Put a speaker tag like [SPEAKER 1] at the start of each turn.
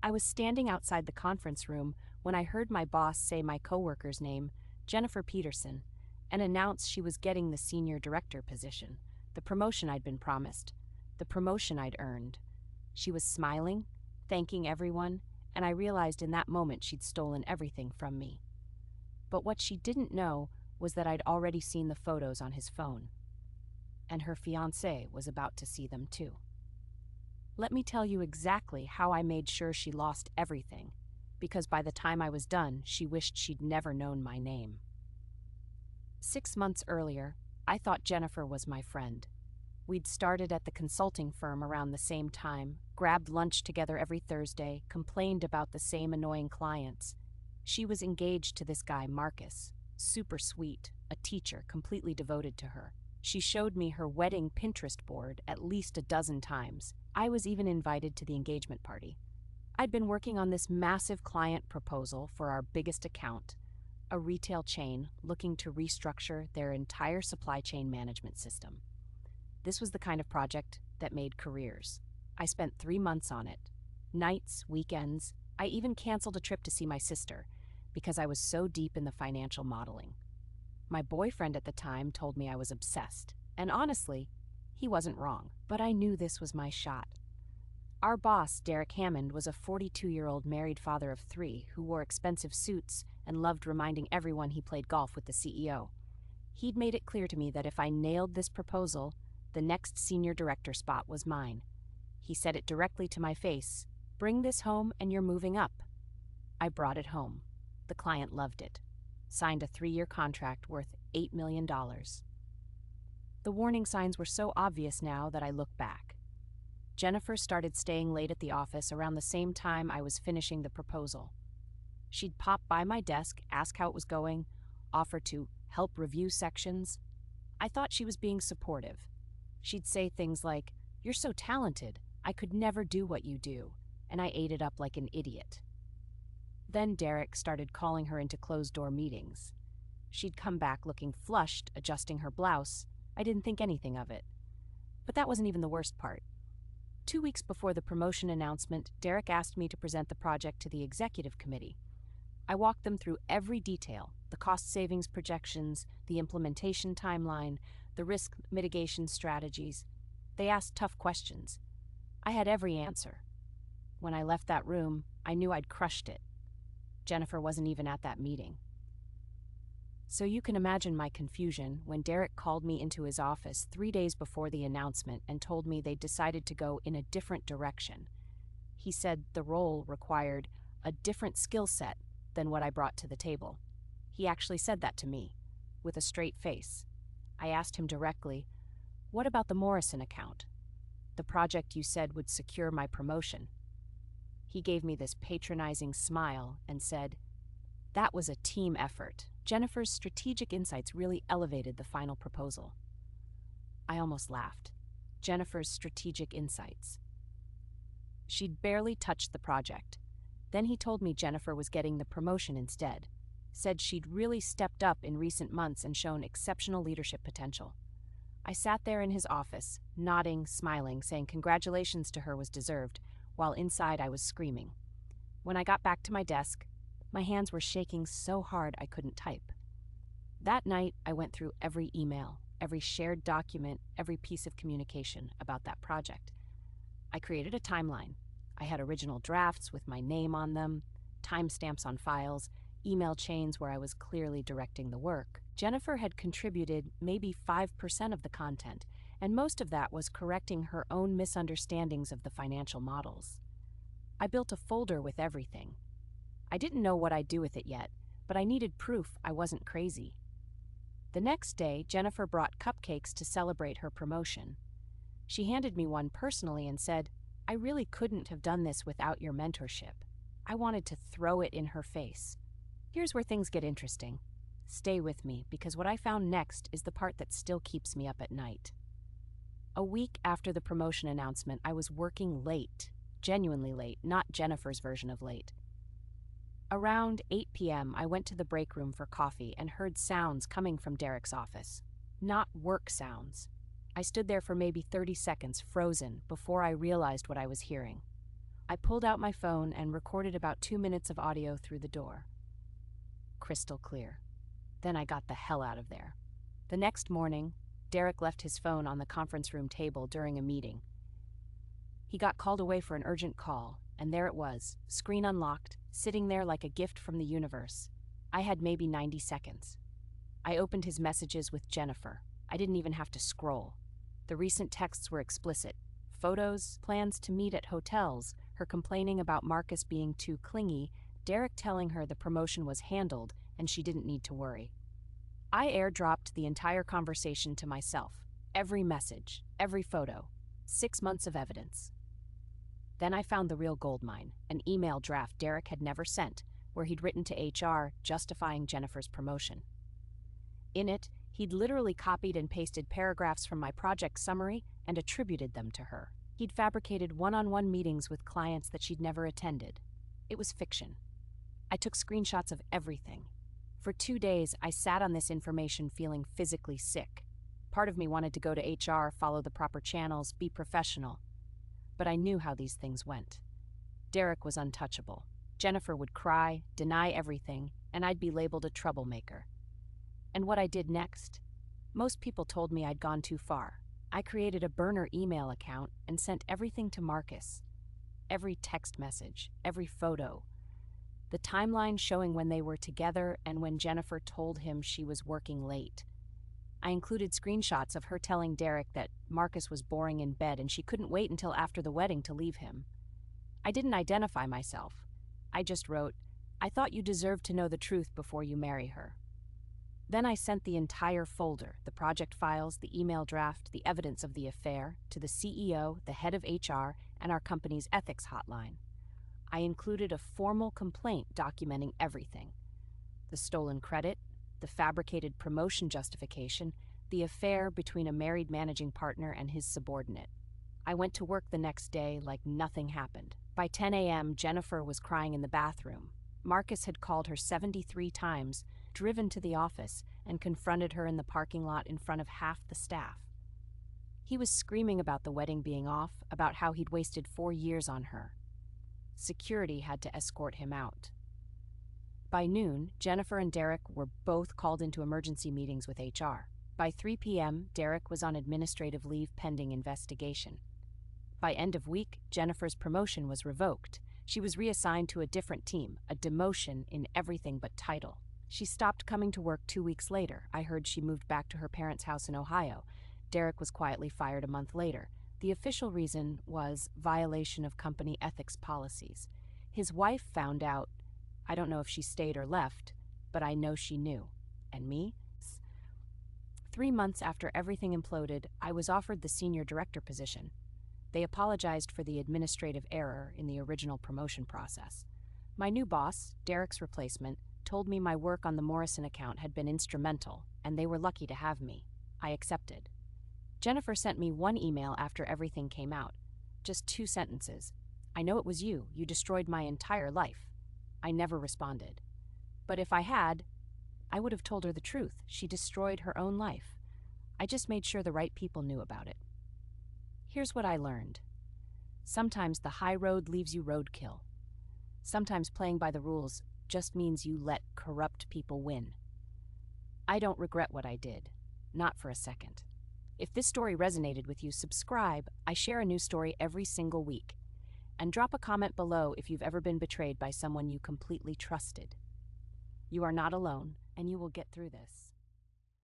[SPEAKER 1] I was standing outside the conference room when I heard my boss say my coworker's name, Jennifer Peterson, and announce she was getting the senior director position, the promotion I'd been promised, the promotion I'd earned. She was smiling, thanking everyone, and I realized in that moment she'd stolen everything from me. But what she didn't know was that I'd already seen the photos on his phone, and her fiancé was about to see them too. Let me tell you exactly how I made sure she lost everything, because by the time I was done, she wished she'd never known my name. 6 months earlier, I thought Jennifer was my friend. We'd started at the consulting firm around the same time, grabbed lunch together every Thursday, complained about the same annoying clients. She was engaged to this guy, Marcus, super sweet, a teacher completely devoted to her. She showed me her wedding Pinterest board at least a dozen times. I was even invited to the engagement party. I'd been working on this massive client proposal for our biggest account, a retail chain looking to restructure their entire supply chain management system. This was the kind of project that made careers. I spent 3 months on it. Nights, weekends. I even canceled a trip to see my sister because I was so deep in the financial modeling. My boyfriend at the time told me I was obsessed, and honestly, he wasn't wrong, but I knew this was my shot. Our boss, Derek Hammond, was a 42-year-old married father of 3 who wore expensive suits and loved reminding everyone he played golf with the CEO. He'd made it clear to me that if I nailed this proposal, the next senior director spot was mine. He said it directly to my face, "Bring this home and you're moving up." I brought it home. The client loved it. Signed a 3-year contract worth $8 million. The warning signs were so obvious now that I look back. Jennifer started staying late at the office around the same time I was finishing the proposal. She'd pop by my desk, ask how it was going, offer to help review sections. I thought she was being supportive. She'd say things like, "You're so talented, I could never do what you do," and I ate it up like an idiot. Then Derek started calling her into closed-door meetings. She'd come back looking flushed, adjusting her blouse. I didn't think anything of it. But that wasn't even the worst part. 2 weeks before the promotion announcement, Derek asked me to present the project to the executive committee. I walked them through every detail, the cost savings projections, the implementation timeline, the risk mitigation strategies. They asked tough questions. I had every answer. When I left that room, I knew I'd crushed it. Jennifer wasn't even at that meeting. So you can imagine my confusion when Derek called me into his office 3 days before the announcement and told me they'd decided to go in a different direction. He said the role required a different skill set than what I brought to the table. He actually said that to me, with a straight face. I asked him directly, "What about the Morrison account? The project you said would secure my promotion?" He gave me this patronizing smile and said, "That was a team effort. Jennifer's strategic insights really elevated the final proposal." I almost laughed. Jennifer's strategic insights. She'd barely touched the project. Then he told me Jennifer was getting the promotion instead. Said she'd really stepped up in recent months and shown exceptional leadership potential. I sat there in his office, nodding, smiling, saying congratulations to her was deserved, while inside I was screaming. When I got back to my desk, my hands were shaking so hard I couldn't type. That night, I went through every email, every shared document, every piece of communication about that project. I created a timeline. I had original drafts with my name on them, timestamps on files, email chains where I was clearly directing the work. Jennifer had contributed maybe 5% of the content, and most of that was correcting her own misunderstandings of the financial models. I built a folder with everything. I didn't know what I'd do with it yet, but I needed proof I wasn't crazy. The next day, Jennifer brought cupcakes to celebrate her promotion. She handed me one personally and said, "I really couldn't have done this without your mentorship." I wanted to throw it in her face. Here's where things get interesting. Stay with me, because what I found next is the part that still keeps me up at night. A week after the promotion announcement, I was working late, genuinely late, not Jennifer's version of late. Around 8 p.m., I went to the break room for coffee and heard sounds coming from Derek's office. Not work sounds. I stood there for maybe 30 seconds, frozen, before I realized what I was hearing. I pulled out my phone and recorded about 2 minutes of audio through the door. Crystal clear. Then I got the hell out of there. The next morning, Derek left his phone on the conference room table during a meeting. He got called away for an urgent call, and there it was, screen unlocked, sitting there like a gift from the universe. I had maybe 90 seconds. I opened his messages with Jennifer. I didn't even have to scroll. The recent texts were explicit. Photos, plans to meet at hotels, her complaining about Marcus being too clingy, Derek telling her the promotion was handled and she didn't need to worry. I airdropped the entire conversation to myself. Every message, every photo. 6 months of evidence. Then I found the real goldmine, an email draft Derek had never sent, where he'd written to HR justifying Jennifer's promotion. In it, he'd literally copied and pasted paragraphs from my project summary and attributed them to her. He'd fabricated one-on-one meetings with clients that she'd never attended. It was fiction. I took screenshots of everything. For 2 days, I sat on this information feeling physically sick. Part of me wanted to go to HR, follow the proper channels, be professional. But I knew how these things went. Derek was untouchable. Jennifer would cry, deny everything, and I'd be labeled a troublemaker. And what I did next? Most people told me I'd gone too far. I created a burner email account and sent everything to Marcus. Every text message, every photo. The timeline showing when they were together and when Jennifer told him she was working late. I included screenshots of her telling Derek that Marcus was boring in bed and she couldn't wait until after the wedding to leave him. I didn't identify myself. I just wrote, "I thought you deserved to know the truth before you marry her." Then I sent the entire folder, the project files, the email draft, the evidence of the affair, to the CEO, the head of HR, and our company's ethics hotline. I included a formal complaint documenting everything. The stolen credit, the fabricated promotion justification, the affair between a married managing partner and his subordinate. I went to work the next day like nothing happened. By 10 a.m., Jennifer was crying in the bathroom. Marcus had called her 73 times, driven to the office, and confronted her in the parking lot in front of half the staff. He was screaming about the wedding being off, about how he'd wasted 4 years on her. Security had to escort him out. By noon, Jennifer and Derek were both called into emergency meetings with HR. By 3 p.m., Derek was on administrative leave pending investigation. By end of week, Jennifer's promotion was revoked. She was reassigned to a different team, a demotion in everything but title. She stopped coming to work 2 weeks later. I heard she moved back to her parents' house in Ohio. Derek was quietly fired a month later. The official reason was violation of company ethics policies. His wife found out. I don't know if she stayed or left, but I know she knew. And me? 3 months after everything imploded, I was offered the senior director position. They apologized for the administrative error in the original promotion process. My new boss, Derek's replacement, told me my work on the Morrison account had been instrumental, and they were lucky to have me. I accepted. Jennifer sent me one email after everything came out. Just 2 sentences. "I know it was you. You destroyed my entire life." I never responded. But if I had, I would have told her the truth. She destroyed her own life. I just made sure the right people knew about it. Here's what I learned. Sometimes the high road leaves you roadkill. Sometimes playing by the rules just means you let corrupt people win. I don't regret what I did. Not for a second. If this story resonated with you, subscribe. I share a new story every single week. And drop a comment below if you've ever been betrayed by someone you completely trusted. You are not alone, and you will get through this.